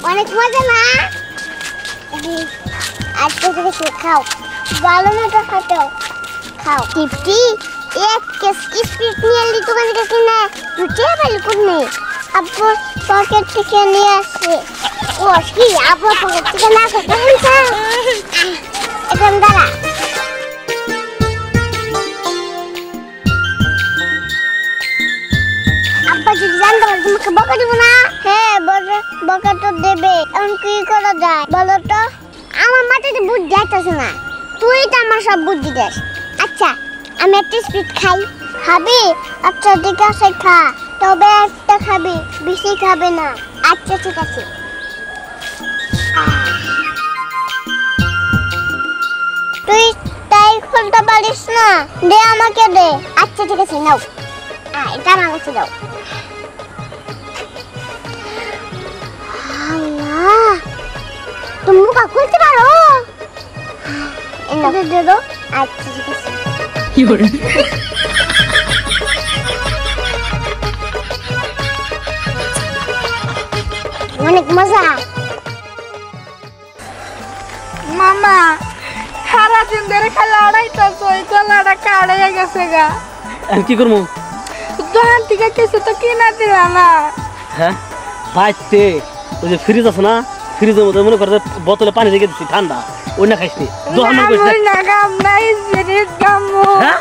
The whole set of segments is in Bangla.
অনেক মজা না আজকে থেকে খাও ভালো না তো খাও খাও টিপটি এক কেস স্পিড নিয়ে এলি দোকান থেকে কিনে দুটিয়া ভালো করনে আব্বু পকেট থেকে নিয়ে আসে ও কি আব্বু পকেট থেকে না খেতে হইছে এখন দাঁড়া আব্বা যদি জানতে পারে তোমাকে বকা দিব না হ্যাঁ বকা তো দেবে এখন কি করা যায় বলো তো আমার মাথাতে বুদ্ধি যাইতেছে না তুই তো আমার সব বুদ্ধি দেস আচ্ছা আমি একটা স্পিড খাই খাবি আচ্ছা ঠিক আছে খা তবে একটা খাবি বেশি খাবে না আচ্ছা ঠিক আছে তুই তাই খুলতে পারিস না দে আমাকে দে আচ্ছা ঠিক আছে নাও এটা আমার কাছে দাও আল্লাহ তুমি মুখ খুলতে পারো এনে দে দাও আচ্ছা ঠিক আছে কি করে অনেক মজা মামা সারা দিন ধরে খালি আড়াইতাছ ওই গলাটা কাড়াইয়া গেছে গা আর কি করবো দোকান থেকে কিছু তো কিনা দিলা না হ্যাঁ বাইতে ওই যে ফ্রিজ আছে না ফ্রিজের মধ্যে মনে করে বোতলে পানি রেখে দিচ্ছি ঠান্ডা ওই না খাইছি হ্যাঁ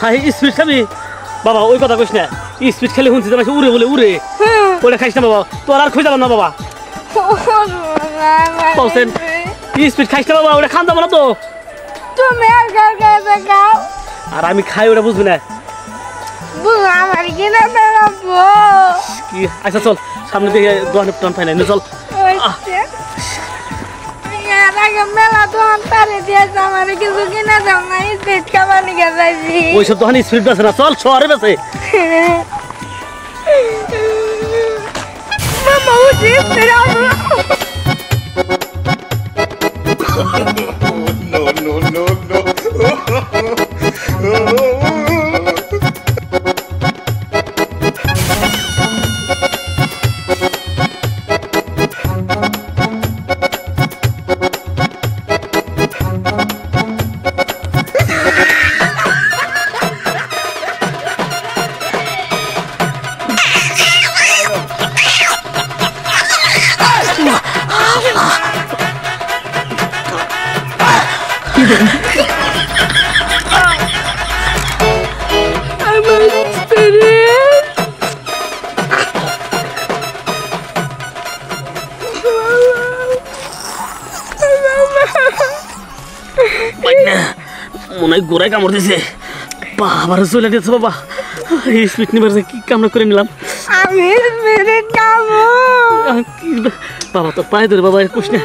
হ্যাঁ স্পিড খাবি বাবা ওই কথা কইস না স্পিড খেলে শুনছি যে উড়ে বলে উড়ে ওটা খাইস না বাবা তোর আর খুঁজে না বাবা বলছেন স্পিড খাইস না বাবা ওটা খান যাবো না তো তুমি আর আমি খাই ওটা বুঝবি না আমার কিনা বেড়াবো কি আচ্ছা চল সামনে দিকে দোকানে টান পাই না চল মেলা দোকান পারে দিয়েছে আমার কিছু কিনা দাও না স্পিড খাবার নিয়ে যাইছি ওইসব দোকানে স্পিড বেছে না চল শহরে বেছে মামা উচিত no. মনে হয় গোড়ায় কামড় দিয়েছে বাবার চলে গেছে বাবা স্পিড নিবার কি কামড়া করে নিলাম আমি বাবা তোর পায়ে ধরে বাবা কুস না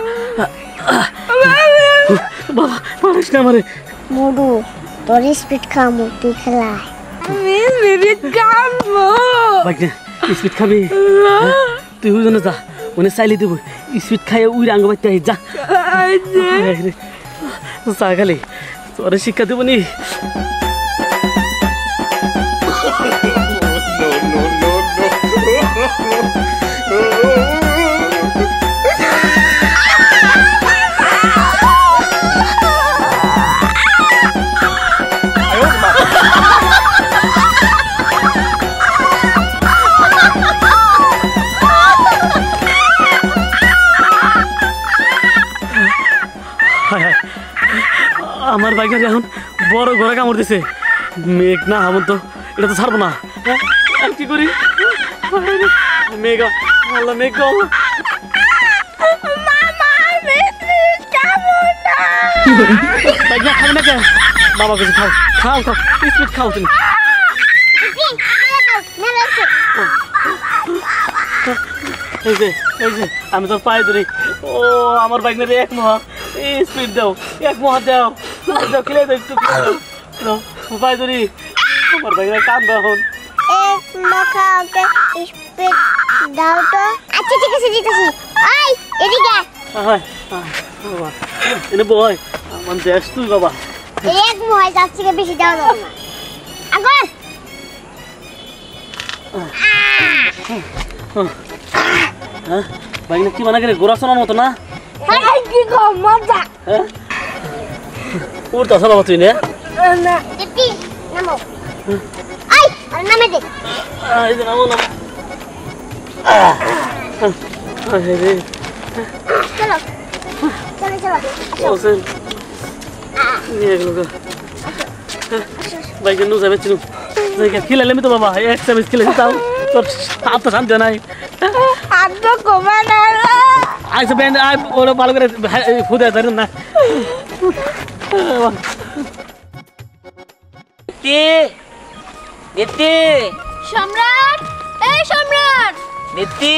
বাবা পারিস না আমারে মুডু তোর স্পিড খামু তুই খেলা আমি স্পিড খাবো স্পিড খাবি তুই ওজনে যা ওনে চাইলে দেবো স্পিড খাই উই আঙ্গ বাচ্চা যা যা খালি তোরে শিক্ষা দেবো নি আমার বাইকের এখন বড় ঘোড়া কামড় দিছে মেঘ না হামন তো এটা তো ছাড়বো না কি করি মেঘ আল্লাহ মেঘ খাবি না কে বাবা কিছু খাও খাও খাও স্পিড খাও তুমি এই যে আমি তোর পায়ে ধরি ও আমার বাইক নিয়ে এক মহা স্পিড দাও এক মহা দাও খেলে দাও একটু পায়ে ধরি আমার বাইক কান দাও এখন এক মাখা ওকে স্পিড দাও তো আচ্ছা ঠিক আছে দিতেছি এই এদিকে হয় বাবা এনে বয় আমার দেশ তুই বাবা এক মহা যাচ্ছে কে বেশি দাও না আগর বাইকটা কি বানা করে গোরা শোনার মতো না এই কি গো মজা হ্যাঁ উড়তে আসা বাবা তুই না না দিদি নামো আই আর নামে দে এই যে নামো নামো রে চলো চলো চলো ওসেন নিয়ে গেল বাইকে নো যাবে চিনু খেলালে আমি তো বাবা এক সার্ভিস খেলে তাও তোর হাত তো শান্তি নাই আদ্য কমানা আইসে ব্যান্ড আই ওরা ভালো করে ফুদে ধরেন না দীপ্তি দীপ্তি সম্রাট এই সম্রাট দীপ্তি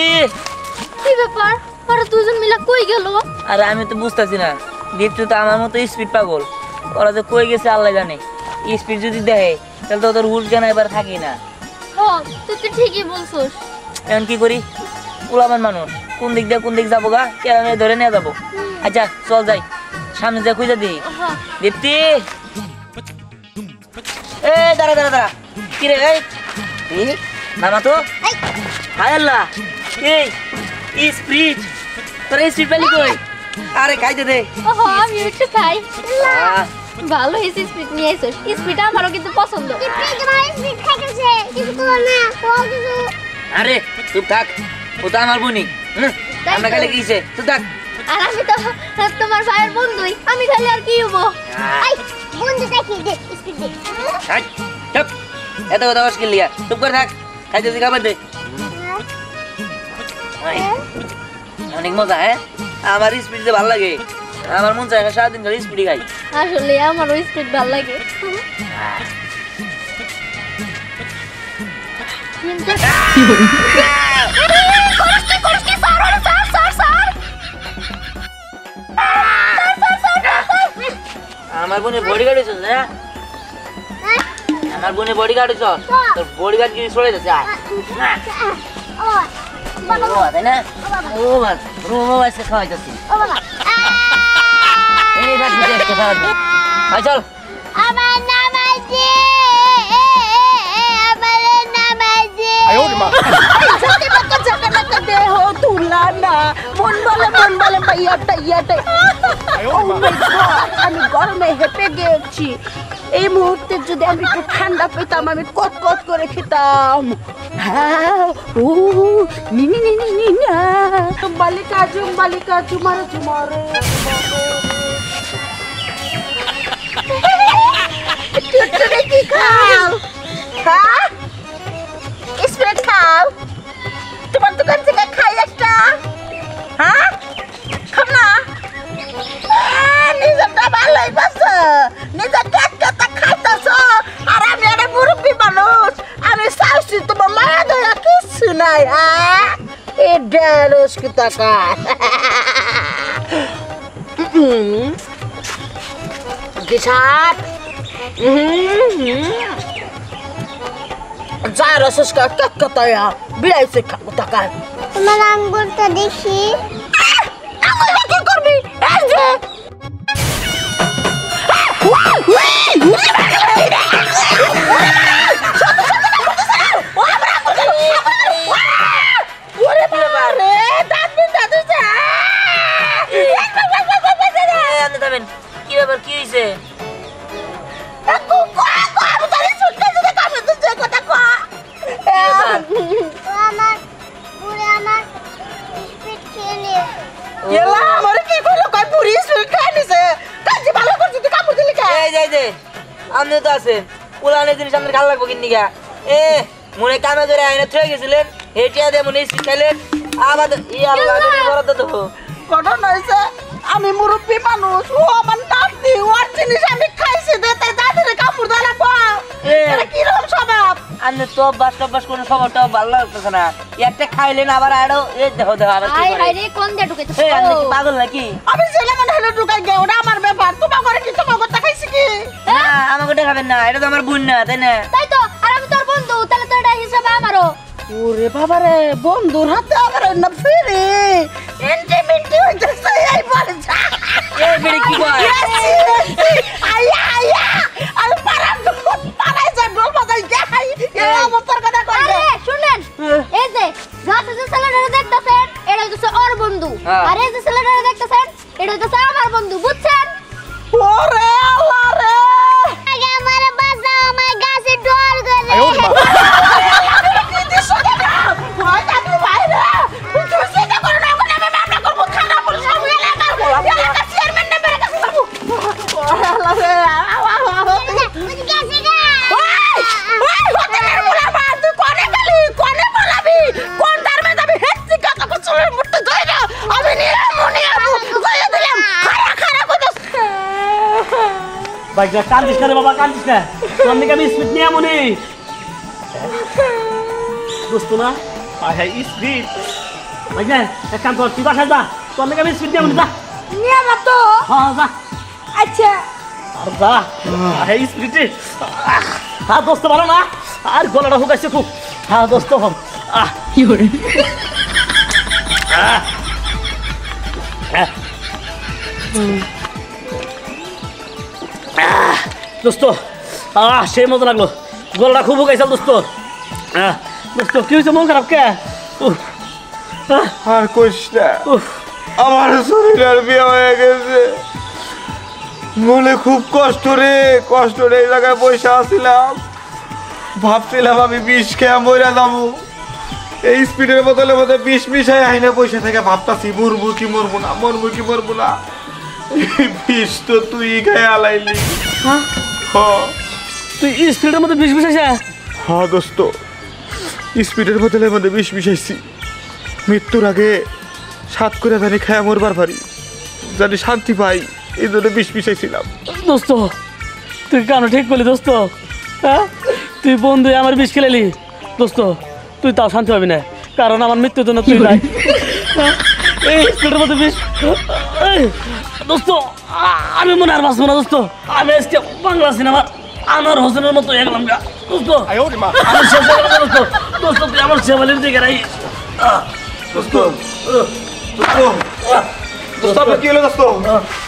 কি ব্যাপার ওরা দুজন মিলে কই গেল আরে আমি তো বুঝতেছি না দীপ্তি তো আমার মতো স্পিড পাগল ওরা যে কই গেছে আল্লাহ জানে স্পিড যদি দেখে তাহলে তো ওদের হুশ জ্ঞান এবার থাকি না ও তুই তো ঠিকই বলছিস এখন কি করি উলামান মানুষ কোন দিক দিয়ে কোন দিক যাবো গা কেরামে ধরে নিয়ে যাবো আচ্ছা চল যাই সামনে যা খুঁজে দিই দীপ্তি এ দাঁড়া দাঁড়া দাঁড়া কি রে এই নামা তো হায় আল্লাহ এই স্পিড তোর এই স্পিড পেলি কই আরে খাইতে দে ওহো আমি একটু খাই আহ, ভালো হয়েছে স্পিড নিয়ে এসেছিস স্পিড আমারও কিন্তু পছন্দ দিদি তোমার স্পিড খাইতেছে কিছু তো না ও কিছু আরে চুপ থাক ও তো আমার বোনই আমরা খাইলে গিয়েছে চুপ থাক আর আমি তো তোমার ভাইয়ের বন্ধুই আমি খালি আর কি হবো আই বন্ধু দেখি দে স্পিড দে থাক চুপ এত কথা মুশকিল লিয়া চুপ করে থাক খাইতে খাবার দে অনেক মজা হ্যাঁ আমার স্পিড যে ভালো লাগে আমার মন চায় সারাদিন ধরে স্পিডই খাই আসলে আমারও স্পিড ভালো লাগে আমার বোনে বডি গার্ড হয়েছে না আমার বোনে বডি গার্ড হয়েছ তোর বডি গার্ড কি সরে যাচ্ছে ও বাবা ও তাই না ও বাবা রুমও আছে খাওয়াই যাচ্ছি ও বাবা এই থাক বিদেশ কে খাওয়া দে আয় চল আমার নামাজি আমার নামাজি সত্যি বাক্কা জাকানাকা দেহ তুলানা মন বলে পাইয়াটা ইয়াটা ও মাই গড আমি গরমে হেপে গেছি এই মুহূর্তে যদি আমি একটু ঠান্ডা পেতাম আমি কত কত করে খেতাম হ্যাঁ ও নি নি নি নি না বালিকা জুমারে তুই কি খাও হ্যাঁ স্প্রেড খাও তোমার দোকান থেকে খাই একটা হ্যাঁ খাও না নিজেরটা ভালোই বাসো নিজের কেটটা খাইতেছ আর আমি একটা মুরব্বী মানুষ আমি চাইছি তোমার মায়া দয়া কিছু নাই হ্যাঁ এ ডালস কি টাকা কিসাট যা রসস্কা কাকতায়া বিড়াইছে টাকা তোমার আঙ্গুলটা দেখি আঙ্গুলটা কি করবি এই যে ওরে বাবা রে দাদি যা আপনি যাবেন কি ব্যাপার কি হয়েছে ও আমার পুরে আমার স্পিড খেয়ে নিয়ে এলা আমার কি বলো কই পুরি সুই খাইছে কাজে ভালো করছিস তুই কাপড় দিলি কে এই যাই দে আপনি তো আছেন পুরানো জিনিস আমাদের ভালো লাগবো কিন্নি গা মনে কামে করে আইনে থয়ে গেছিলেন হেটিয়া দিয়ে মনে স্পিড খাইলেন আবার ই আল্লাহ বরাদ্দ তো ঘটনা হইছে আমি মুরব্বী মানুষ ও আমার নাতি ওর জিনিস আমি খাইছি দে তাই দাদিরে কাপড় দেওয়া লাগবো এটা কিরকম স্বভাব আপনি তো বাস কোনো খবরটাও ভালো লাগতেছে না একটা খাইলেন আবার আরো এই দেখো আবার কি করে রে কোন দে ঢুকেছে এই আপনি কি পাগল নাকি আমি ছেলে মনে হলো ঢুকাই গে ওটা আমার ব্যাপার তোমার ঘরে কি তোমার ঘরটা খাইছি কি না আমাকে দেখাবেন না এটা তো আমার বোন না তাই না তাই তো আর আমি তোর বন্ধু তাহলে তো এটা হিসাব আমারও ওরে বাবা রে বন্ধুর হাতে আবার না ফিরে ইন্টিমেন্টি হইতেছে এই বলে যা এই বেড়ি কি কয় আয়া আর পারাই যা ডল বাজাই যাই এ আমার তোর কথা কই আরে শুনেন এই যে যত যে ছেলেটা দেখতাছেন এটা হচ্ছে ওর বন্ধু আর এই যে ছেলেটা দেখতেছেন এটা হচ্ছে আমার বন্ধু বুঝছেন ওরে আল্লাহ রে আগে আমার বাসা আমার গাছে ডর করে কি দিছো দাদা ভয় দাদু ভাই রে তুই চিন্তা করো না এখন আমি মামলা করব থানা পুলিশ সব এলাকা চেয়ারম্যান না বের কাছে যাব ওরে আল্লাহ রে তুই গেছে গা ওই হোটেলের মুলাবা তুই কোনে বলাবি কোন ধর্মে যাবি হেচ্ছি কথা কুছুরে মুটতে যাই না আমি নিয়ে যাই দিলাম খারা কইতাছ বাইকটা কান্দিস না রে বাবা কান্দিস না তোর দিকে আমি স্পিড নিয়ে মনে দোস্ত না হ্যাঁ স্পিড বাইকটা এক কাম কর তুই বাসায় যা তোর দিকে আমি স্পিড নিয়ে মনে যা নিয়ে না তো হ্যাঁ যা আচ্ছা আর যা হ্যাঁ স্পিডে হ্যাঁ দোস্ত ভালো না আর গলাটা হুকাইছে খুব হ্যাঁ দোস্ত কি করে দোস্ত সেই মতো লাগলো গলাটা খুব হুকাইছে দোস্ত দোস্ত কি হয়েছে মন খারাপ কে আর কইস না আমার শরীর আর বিয়ে হয়ে গেছে মনে খুব কষ্ট রে এই জায়গায় বসে আসছিলাম ভাবছিলাম আমি বিষ খেয়ে মরে যাবো এই স্পিডের বোতলের মধ্যে বিষ মিশাই আইনে বসে থেকে ভাবতাছি মরবো কি মরবো না এই বিষ তো তুই খেয়ে আলাইলি হ্যাঁ তুই স্পিডের মধ্যে বিষ মিশাইছে হ্যাঁ দোস্ত স্পিডের বোতলের মধ্যে বিষ মিশাইছি মৃত্যুর আগে সাত করে জানি খায়া মরবার পারি জানি শান্তি পাই এই জন্য বিষ মিশাইছিলাম দোস্ত তুই কেন ঠিক করলি দোস্ত হ্যাঁ তুই বন্ধু আমার বিষ খেলালি দোস্ত তুই তাও শান্তি পাবি না কারণ আমার মৃত্যুর জন্য তুই নাই এই স্পিডের মধ্যে বিষ দোস্ত আমি মনে আর বাঁচবো না দোস্ত আমি আজকে বাংলা সিনেমার আনোয়ার হোসেনের মতো হয়ে গেলাম দোস্ত আমি শেষ হয়ে গেলাম দোস্ত দোস্ত তুই আমার সেবালির দিকে রাই দোস্ত আপনার কি হলো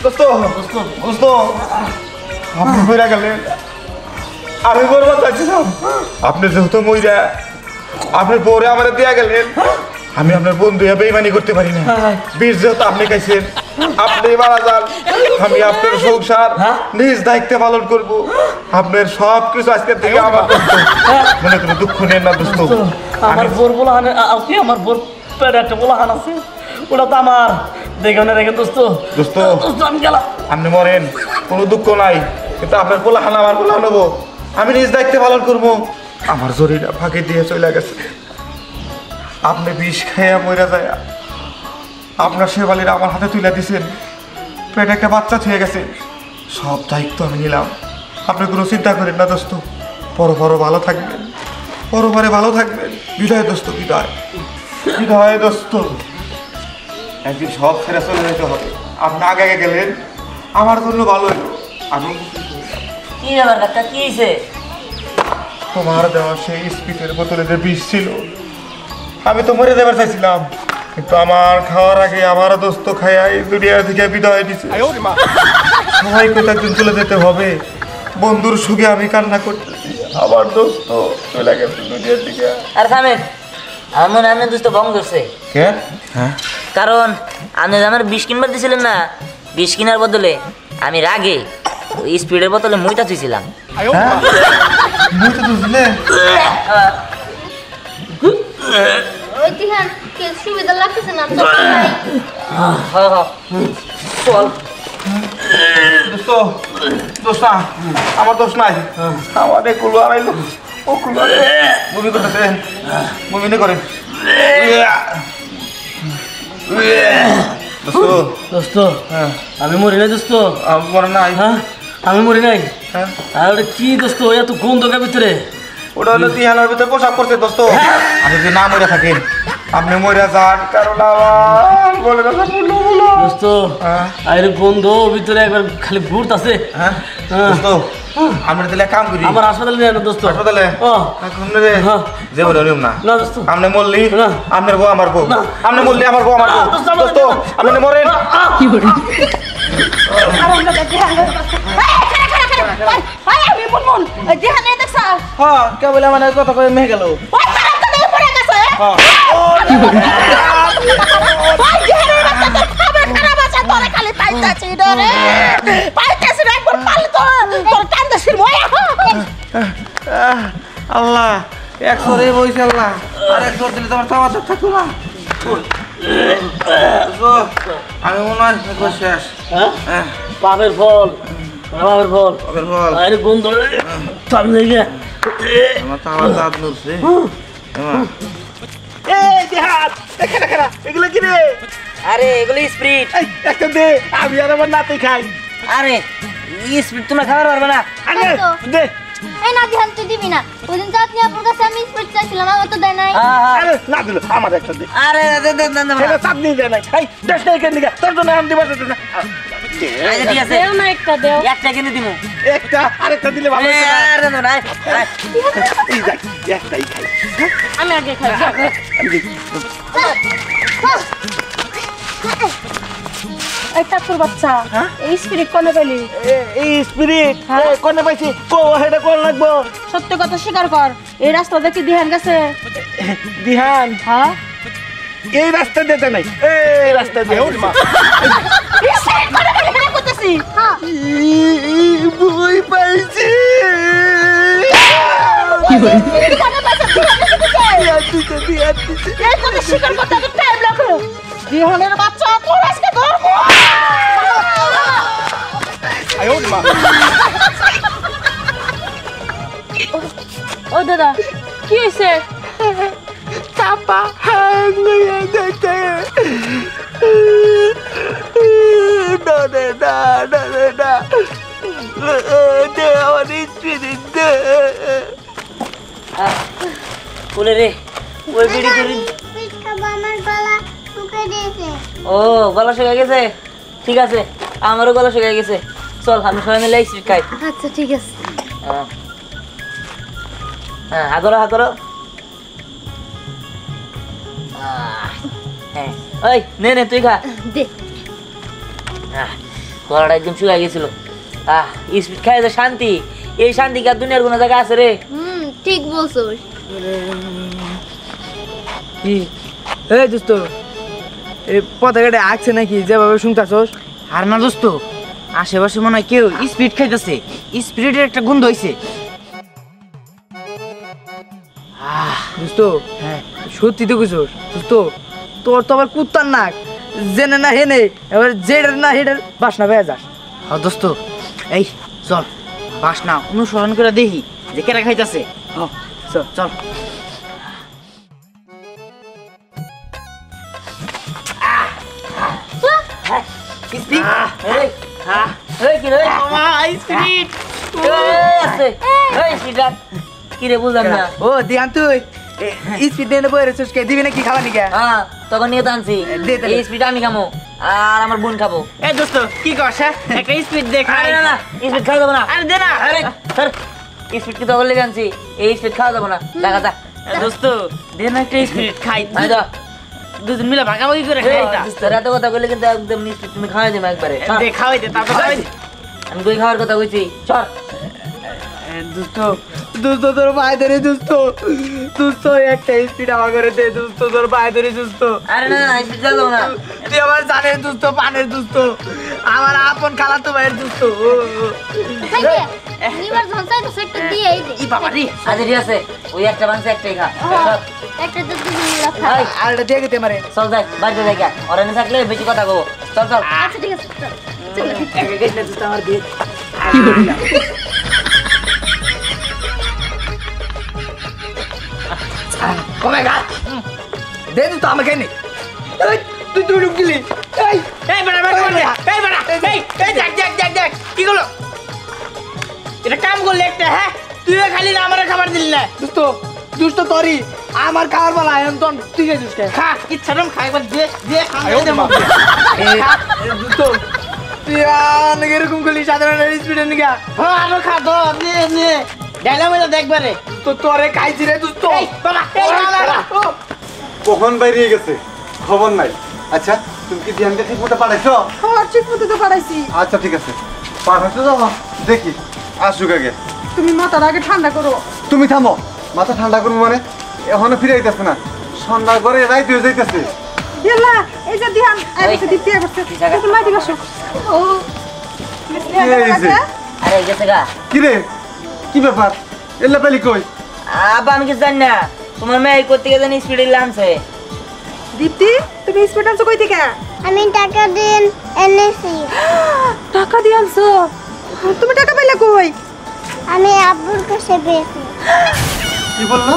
দোস্ত আপনি মরে গেলেন আমি বলবার চাইছিলাম আপনি যেহেতু মইরা আপনার বউরে আমার দেয়া গেলেন আমি আপনার বন্ধু বেইমানি করতে পারি না বীর যেহেতু আপনি খাইছেন আপনি মারা যান আমি আপনার সংসার নিজ দায়িত্বে পালন করব আপনার সব কিছু আজকের থেকে আমার মনে কোনো দুঃখ নেন না দোস্ত আমার বোর বলা হানে কি আমার বোর পেটে একটা বলা হান আছে ওটা তো আমার দেখে রেখে দোস্ত আমি গেলাম আপনি মরেন কোনো দুঃখ নাই কিন্তু আপনার বলা হান আমার বলা নেবো আমি নিজ দায়িত্বে পালন করবো আমার জরিটা ফাঁকে দিয়ে চলে গেছে আপনি বিষ খাইয়া মরে যায় আপনার শেবালির আমার হাতে তুলে দিয়েছেন পেটে একটা বাচ্চা ছুঁয়ে গেছে সব দায়িত্ব আমি নিলাম আপনি কোনো চিন্তা করেন না দোস্ত বড় ভালো থাকবেন ভালো থাকবেন বিদায় দোস্ত বিদায় দোস্ত একদিন সব ছেড়ে চলে যেতে হবে আপনি আগে গেলেন আমার জন্য ভালো হলো আমি কি ব্যাপার কাকা কি হয়েছে তোমার দেওয়া সেই স্পিডের বোতলে যে বিষ ছিল আমি তো মরে যাবার চাইছিলাম কিন্তু আমার খাওয়ার আগে আমার দোস্ত খাইয়া এই দুনিয়া থেকে বিদায় দিছে সবাইকে তো একদিন চলে যেতে হবে বন্ধুর সুখে আমি কান্না করতেছি আমার দোস্ত চলে গেছে দুনিয়া থেকে আর থামেন আমার মনে হয় দোস্ত ভঙ্গ করছে কে হ্যাঁ কারণ আপনি আমার বিষ কিনবার দিয়েছিলেন না বিষ কেনার বদলে আমি রাগে ওই স্পিডের বোতলে মুইটা থুইছিলাম মুইটা বুঝলে ওই দিহান কে সুবিধা লাগতেছে না তো চল দোস্ত আমার দোষ নাই আমার এই কুলো আড়াইলো ও কুলো মুভি করতেছে মুভি নে করেন দোস্ত আমি মরি নাই দোস্ত মরে নাই হ্যাঁ আমি মরি নাই আর ওটা কি দোস্ত এত গন্ধকার ভিতরে ওটা হলো তিহানার ভিতরে পোশাক করছে দোস্ত আপনি যদি না মরে থাকেন আপনি মরে যান কারণ আমার বলে দোস্ত আরে গন্ধ ভিতরে একবার খালি ভূত আছে হ্যাঁ দোস্ত আমরা তাহলে কাম করি আমার হাসপাতালে নিয়ে দোস্ত হাসপাতালে এখন রে যে বলে নিয়ম না না দোস্ত আপনি মরলি আপনার বউ আমার বউ আপনি মরলি আমার বউ আমার বউ দোস্ত আপনি মরেন কি করে আমি বলবো দিহানে দেখছ হ্যাঁ কে বলে মানে কথা কয়ে মেহে গেল ওই তারা তো পড়ে গেছে হ্যাঁ ওই দিহানে 100 রে বইছাল্লা আর 100 দিলে তোমার চাওয়া তো থাকতো না আমি মনে হয় শেষ হ্যাঁ পাপের ফল পাপের ফল পাপের ফল আরে বন্ধু সামনে গিয়ে আমার চাওয়া দাঁত নড়ছে এই দেহাত এখানে খারা এগুলো কি রে আরে এগুলো স্প্রিট। এই একটা দে আমি আর আমার নাতি খাই আরে স্প্রিট তোমরা খাবার পারবে না। আরে এই তো। দে এই না ধ্যান তুই দিবি না ওদিন চাঁদনি আপুর কাছে আমি স্পিড চাইছিলাম আমার তো দেয় নাই আরে না দিল আমার একটা দে আরে দে দে দে দে এটা চাঁদনি দে নাই এই দেশ নাই কেন দিকে তোর জন্য আমি দিব না আচ্ছা ঠিক আছে দেও না একটা দেও একটা কিনে দিমু। একটা আরেকটা দিলে ভালো হতো না আরে না না এই দেখ একটাই খাই আমি আগে খাই এই ঠাকুর বাচ্চা এই স্পিরিট কোনে পেলি এই স্পিরিট কোনে পাইছি কো হেডা কোন লাগবো সত্য কথা স্বীকার কর এই রাস্তা দেখে দিহান গেছে দিহান হ্যাঁ এই রাস্তা দিতে নাই এই রাস্তা দিয়ে ওর মা করতেছি বই পাইছি এই কথা স্বীকার করতে তো টাইম লাগলো দিহানের বাচ্চা তোর আজকে ধরবো ওর মা ও দাদা কি হইছে চাপা হাঙ্গিয়ে দেখতে ডরে না ডরে না দে আমার স্পিরিট দে বলে রে ওই বিড়ি ধরি পিঠ খাবো আমার গলা শুকিয়ে দিয়েছে ও গলা শুকিয়ে গেছে ঠিক আছে আমারও গলা শুকিয়ে গেছে চল আমি সবাই মিলে স্পিড খাই। আচ্ছা ঠিক আছে হ্যাঁ হা করো হ্যাঁ ওই নে নে তুই খা দে গলাটা একদম শুকিয়ে গেছিল স্পিড খাই তো শান্তি এই শান্তি কি আর দুনিয়ার কোনো জায়গা আছে রে? ঠিক বলছো এই দোস্ত এই পতাকাটা আঁকছে নাকি যেভাবে শুনতাছস? আর না দোস্ত আশেপাশে মনে হয় কেউ স্পিড খাইতেছে স্পিরিটের একটা গন্ধ হইছে। দোস্ত হ্যাঁ সত্যি তো কিছু দোস্ত তোর তো আবার কুত্তার নাক জেনে না হেনে এবার জেডের না হেডের বাসনা পেয়ে যাস। হ্যাঁ দোস্ত এই চল বাসনা অনুসরণ করে দেখি যে কেরা খাইতেছে। চল চল কি রে বুঝলাম না। ও দিয়ান তুই স্পিড নিয়ে বই রেছিস কে দিবি নাকি খাওয়া নিকে? হ্যাঁ তখন নিয়ে তো আনছি দে তাহলে। এই স্পিড আমি খাবো আর আমার বোন খাবো। এই দোস্ত কি করছ একটা স্পিড দেখ। আরে না না স্পিড খাওয়া যাবে না। আরে দে না। আরে স্যার স্পিড কি তখন লেগে আনছি এই স্পিড খাওয়া যাবে না দেখা যা দোস্ত দে না একটা স্পিড খাই আয় যা দুজন মিলে ভাগাভাগি করে খাই এটা। তোর এত কথা বললে কিন্তু একদম স্পিড তুমি খাওয়াই দেবে একবারে দে খাওয়াই দে তারপর খাওয়াই দে। আমি কই খাওয়ার কথা কইছি চল দোস্ত দোস্ত তোর ভাই ধরে দোস্ত দোস্ত একটা স্পিড আমার করে দে দোস্ত তোর ভাই ধরে দোস্ত। আরে না না স্পিড যাবো না তুই আমার জানের দোস্ত পানের দোস্ত আমার আপন খালাতো ভাইয়ের দোস্ত। নিবার যখন চাই তো সেটা দিয়ে এই দে ই বাবা রে আচ্ছা ঠিক আছে ওই একটা মাংস একটাই খা চল। একটা তো দুজন মিলে খা এই, আর এটা দিয়ে গেতে মারে চল যাই বাড়িতে যাই গা ওরা এনে থাকলে বেশি কথা কবো চল চল আচ্ছা ঠিক আছে চল একা গেছ না দোস্ত আমার দিয়ে কমে গা দে দোস্ত আমাকে নে এই, তুই তুই ঢুক দিলি এই এই বড়া বড়া এই বড়া এই এই দেখ দেখ দেখ দেখ কি হলো এটা কাম করলে একটা হ্যাঁ তুই খালি না আমারে খাবার দিলি না দোস্ত দুষ্ট তরি আমার খাবার বলা এখন তুই গেছিস কে খা ইচ্ছারম খাই একবার দে দে খাই দে দোস্ত তুই অনেক এরকম করলি সাধারণ স্পিডে নিগা হ্যাঁ আরো খা দো নে নে ডাইলা মেলা দেখবারে তো তোরে খাইছি রে দোস্ত এই বাবা এই বাবা কখন বাইরে গেছে খবর নাই আচ্ছা তুমি কি ধ্যানকে ঠিক মতো পাঠাইছো? হ্যাঁ ঠিক মতো তো পাঠাইছি আচ্ছা ঠিক আছে পাঠাইছো যাও দেখি আসুক আগে তুমি মাথার আগে ঠান্ডা করো তুমি থামো মাথা ঠান্ডা করবো মানে এখনো ফিরে আইতেছে না সন্ধ্যা করে রাইতে হয়ে যাইতেছে ইয়াল্লা এই যে দিহান আইছে দিতে করছে তুমি মাটি বসো ও কি হয়েছে? আরে গেছে গা কি রে কি ব্যাপার এল্লা পেলি কই আব্বা আমি কিছু জানি না, তোমার মেয়ে করতে গিয়ে জানি স্পিডে আনছে। দীপ্তি তুমি স্পিড আনছো কই থেকে? আমি টাকা দিন এনেছি। টাকা দিয়ে আনছো? তুমি টাকা পাইলা কই? আমি আব্বুর কাছে পেয়েছি। কি বললো?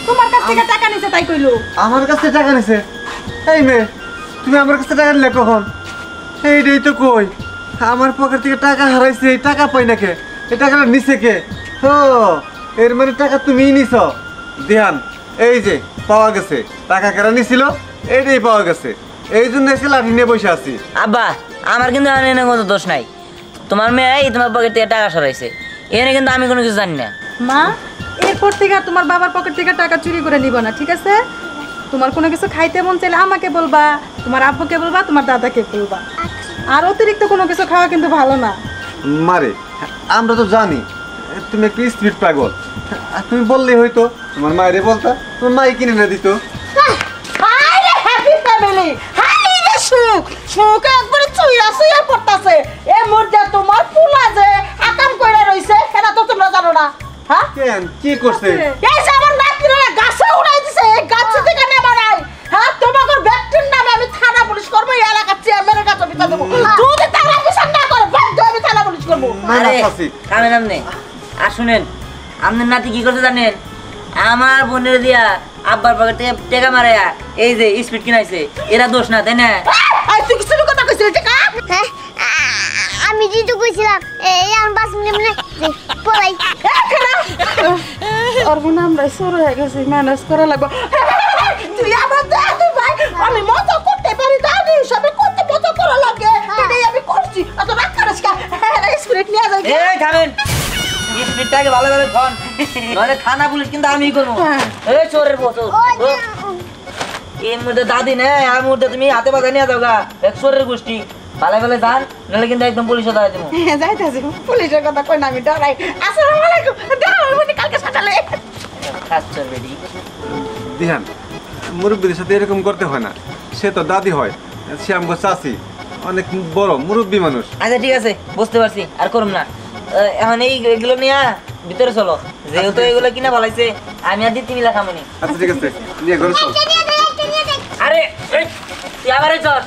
তোমার কাছ থেকে টাকা নিছে তাই কইলো। আমার কাছে টাকা নিছে? এই মেয়ে, তুমি আমার কাছে টাকা নিলে কখন? এইটাই তো কই, আমার পকেট থেকে টাকা হারাইছে, এই টাকা পাই না কে? এই টাকাটা নিছে কে? ও, এর মানে টাকা তুমিই নিছ। ধ্যান, এই যে পাওয়া গেছে, টাকা কেরা নিছিল এইটাই পাওয়া গেছে, এই জন্য এসে লাঠি নিয়ে বসে আছি। আব্বা আমার কিন্তু এনে কোনো দোষ নাই, তোমার মেয়ে তোমার পকেট থেকে টাকা সরাইছে, এনে কিন্তু আমি কোনো কিছু জানি না। মা এরপর থেকে আর তোমার বাবার পকেট থেকে টাকা চুরি করে নিব না, ঠিক আছে? তোমার কোনো কিছু খাইতে মন চাইলে আমাকে বলবা, তোমার আব্বুকে বলবা, তোমার দাদাকে বলবা। আর অতিরিক্ত কোনো কিছু খাওয়া কিন্তু ভালো না। মারে, আমরা তো জানি তুমি একটু স্পিড পাগল, আর তুমি বললেই হয়তো, তোমার মায়েরে বলতা, তোমার মাই কিনে না দিত। আরে হ্যাপি ফ্যামিলি, হাই রে সুখ, সুখ একবারে চুইয়া চুইয়া পড়তাছে। এ মুর্দা তোমার পোলা যে আকাম কইরা রইছে, এটা তো তোমরা জানো না। হ্যাঁ কেন, কি করছে? এই যে আমার নাতিরা গাছে উড়াই দিছে, এই গাছ থেকে নেবা নাই। হ্যাঁ তোমাদের ব্যক্তির নামে আমি থানা পুলিশ করব, এই এলাকার চেয়ারম্যানের কাছে বিচার দেব। যদি তারা বিচার না করে বাধ্য আমি থানা পুলিশ করব। আরে কামেন আমনে, আর শুনেন আপনার নাতি কি করতে জানেন? আমার বোনের দিয়া আব্বার পকেট থেকে টাকা মারাইয়া এই যে স্পিড কিনাইছে, এরা দোষ না তাই না? আই তুই কিছু কথা কইছিস টাকা? হ্যাঁ, আমি যেটু কইছিলাম এই আমার 5 মিনিট মানে পড়াই। আর বোন আমরা সর হয়ে গেছি, ম্যানেজ করা লাগবে। তুই আমার দাদু ভাই, আমি মজা করতে পারি, দাদি সবে করতে মজা করা লাগে, এটাই আমি করছি। অত রাগ করিস কা? স্পিরিট নিয়ে যাই। এই থামেন, স্পিডটাকে ভালোভাবে ধন, নইলে থানা পুলিশ কিন্তু আমিই করবো। এই চোরের বছর এই মুহূর্তে দাদি নেই, আর মুহূর্তে তুমি হাতে বাজায় নিয়ে যাও গা, এক চোরের গোষ্ঠী ভালো ভালো যান, নাহলে কিন্তু একদম পুলিশে ধরে দেবো। যাইতাছি, পুলিশের কথা কই না, আমি ডরাই। আসসালামু আলাইকুম, দাও আমি কালকে সকালে খাচ্ছর বেডি। ধ্যান, মুরব্বীদের সাথে এরকম করতে হয় না, সে তো দাদি হয়, সে আমগো চাচি, অনেক বড় মুরব্বী মানুষ। আচ্ছা ঠিক আছে, বুঝতে পারছি, আর করুম না। এখন এইগুলো নিয়ে ভিতরে চলো, যেহেতু এগুলো কিনা ভালাইছে আমি আর দিতে মিলা খামনি। আচ্ছা ঠিক আছে, নিয়ে ঘরে চল। আরে তুই আবার চল।